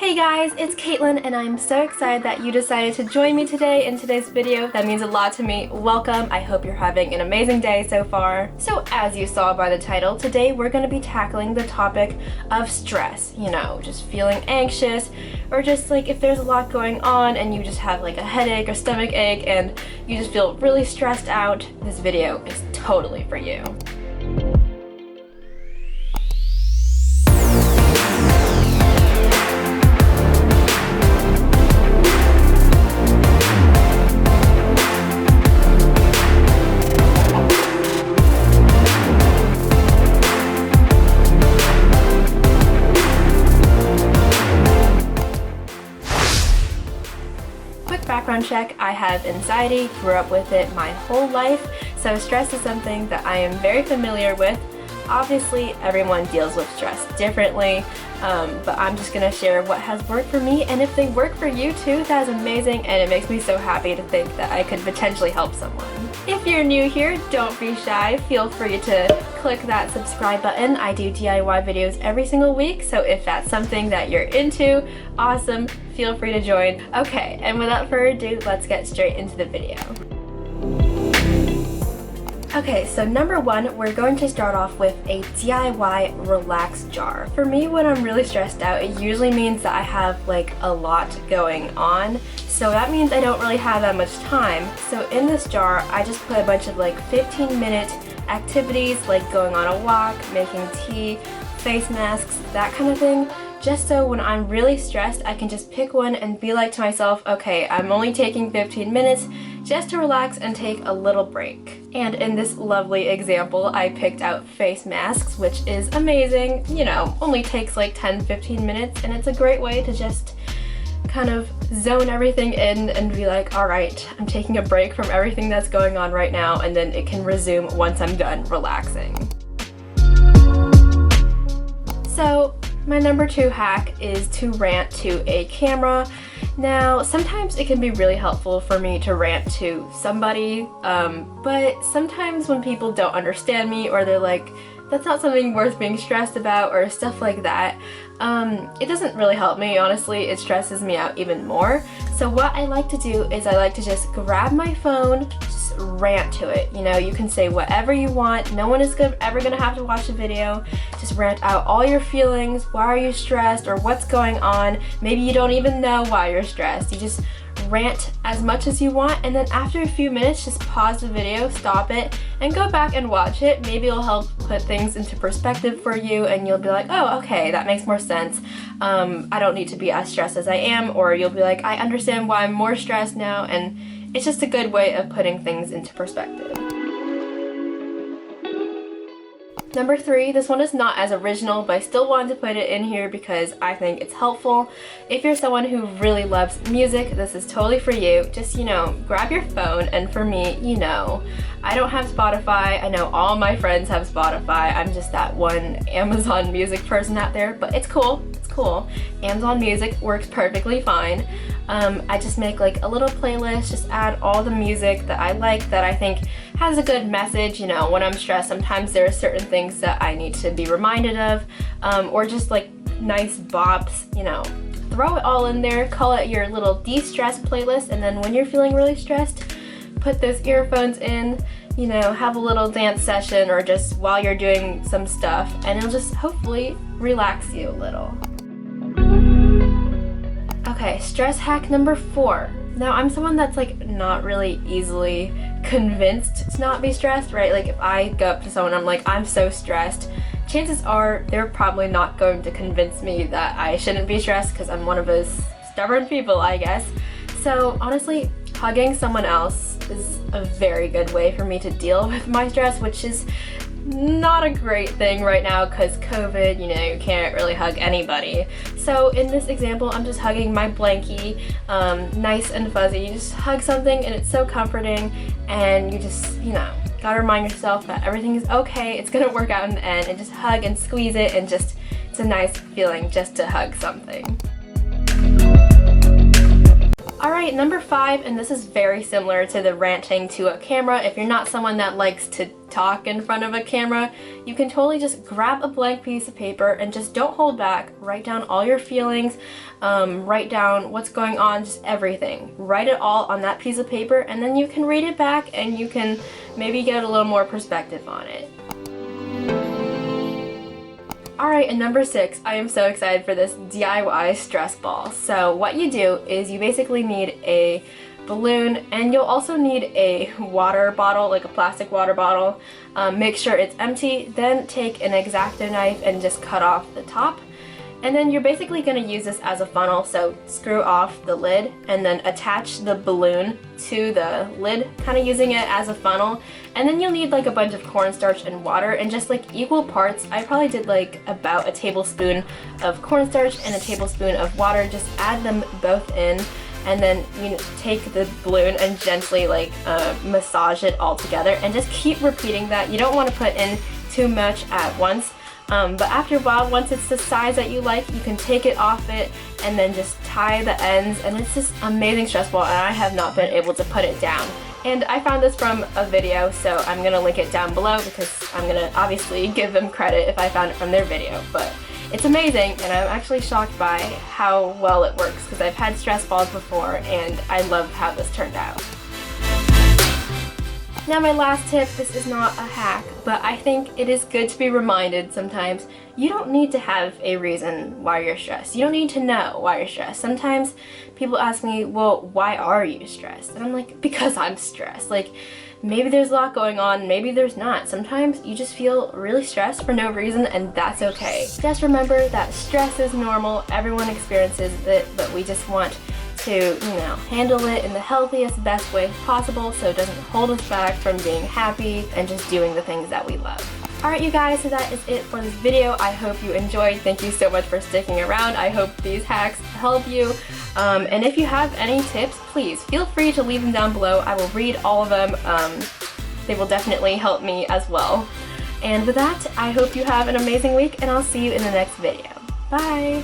Hey guys, it's Caitlin and I'm so excited that you decided to join me today in today's video. That means a lot to me. Welcome. I hope you're having an amazing day so far. So as you saw by the title, today we're going to be tackling the topic of stress. You know, just feeling anxious or just like if there's a lot going on and you just have like a headache or stomach ache and you just feel really stressed out, this video is totally for you. Background check, I have anxiety, grew up with it my whole life, so stress is something that I am very familiar with. Obviously, everyone deals with stress differently, but I'm just going to share what has worked for me, and if they work for you too, that's amazing, and it makes me so happy to think that I could potentially help someone. If you're new here, don't be shy. Feel free to click that subscribe button. I do DIY videos every single week, so if that's something that you're into, awesome, feel free to join. Okay, and without further ado, let's get straight into the video. Okay, so number one, we're going to start off with a DIY relax jar. For me, when I'm really stressed out, it usually means that I have like a lot going on. So that means I don't really have that much time. So in this jar, I just put a bunch of like 15-minute activities like going on a walk, making tea, face masks, that kind of thing. Just so when I'm really stressed, I can just pick one and be like to myself, okay, I'm only taking 15 minutes just to relax and take a little break. And in this lovely example, I picked out face masks, which is amazing. You know, only takes like 10-15 minutes, and it's a great way to just kind of zone everything in and be like, all right, I'm taking a break from everything that's going on right now, and then it can resume once I'm done relaxing. So my number two hack is to rant to a camera. Now, sometimes it can be really helpful for me to rant to somebody, but sometimes when people don't understand me or they're like, that's not something worth being stressed about or stuff like that, it doesn't really help me, honestly. It stresses me out even more. So what I like to do is I like to just grab my phone, just rant to it. You know, you can say whatever you want. No one is ever gonna have to watch the video. Just rant out all your feelings. Why are you stressed or what's going on? Maybe you don't even know why you're stressed. You just rant as much as you want, and then after a few minutes just pause the video, stop it, and go back and watch it. Maybe it'll help put things into perspective for you and you'll be like, oh, okay, that makes more sense. I don't need to be as stressed as I am, or you'll be like, I understand why I'm more stressed now, and it's just a good way of putting things into perspective. Number three, this one is not as original, but I still wanted to put it in here because I think it's helpful. If you're someone who really loves music, this is totally for you. Just, you know, grab your phone, and for me, you know, I don't have Spotify. I know all my friends have Spotify. I'm just that one Amazon Music person out there, but it's cool. It's cool. Amazon Music works perfectly fine. I just make like a little playlist, just add all the music that I like, that I think has a good message. You know, when I'm stressed, sometimes there are certain things that I need to be reminded of, or just like nice bops, you know. Throw it all in there, call it your little de-stress playlist, and then when you're feeling really stressed, put those earphones in, you know, have a little dance session or just while you're doing some stuff, and it'll just hopefully relax you a little. Okay, stress hack number four. Now, I'm someone that's like not really easily convinced to not be stressed, right? Like if I go up to someone, I'm like, I'm so stressed, chances are they're probably not going to convince me that I shouldn't be stressed because I'm one of those stubborn people, I guess. So honestly, hugging someone else is a very good way for me to deal with my stress, which is not a great thing right now because COVID, you know, you can't really hug anybody. So in this example, I'm just hugging my blankie, nice and fuzzy. You just hug something and it's so comforting, and you just, you know, gotta remind yourself that everything is okay, it's gonna work out in the end, and just hug and squeeze it, and just, it's a nice feeling just to hug something. Alright, number 5, and this is very similar to the ranting to a camera. If you're not someone that likes to talk in front of a camera, you can totally just grab a blank piece of paper and just don't hold back. Write down all your feelings, write down what's going on, just everything. Write it all on that piece of paper, and then you can read it back and you can maybe get a little more perspective on it. Alright, and number 6, I am so excited for this DIY stress ball. So what you do is you basically need a balloon, and you'll also need a water bottle, like a plastic water bottle. Make sure it's empty, then take an X-Acto knife and just cut off the top. And then you're basically going to use this as a funnel, so screw off the lid and then attach the balloon to the lid, kind of using it as a funnel. And then you'll need like a bunch of cornstarch and water, and just like equal parts. I probably did like about a tablespoon of cornstarch and a tablespoon of water. Just add them both in, and then you take the balloon and gently like massage it all together, and just keep repeating that. You don't want to put in too much at once. But after a while, once it's the size that you like, you can take it off it and then just tie the ends, and it's this amazing stress ball, and I have not been able to put it down. And I found this from a video, so I'm going to link it down below because I'm going to obviously give them credit if I found it from their video. But it's amazing, and I'm actually shocked by how well it works because I've had stress balls before and I love how this turned out. Now my last tip, this is not a hack, but I think it is good to be reminded sometimes you don't need to have a reason why you're stressed. You don't need to know why you're stressed. Sometimes people ask me, well, why are you stressed? And I'm like, because I'm stressed. Like, maybe there's a lot going on, maybe there's not. Sometimes you just feel really stressed for no reason, and that's okay. Just remember that stress is normal, everyone experiences it, but we just want to, handle it in the healthiest, best way possible so it doesn't hold us back from being happy and just doing the things that we love. Alright you guys, so that is it for this video. I hope you enjoyed. Thank you so much for sticking around. I hope these hacks help you. And if you have any tips, please feel free to leave them down below. I will read all of them. They will definitely help me as well. And with that, I hope you have an amazing week, and I'll see you in the next video. Bye!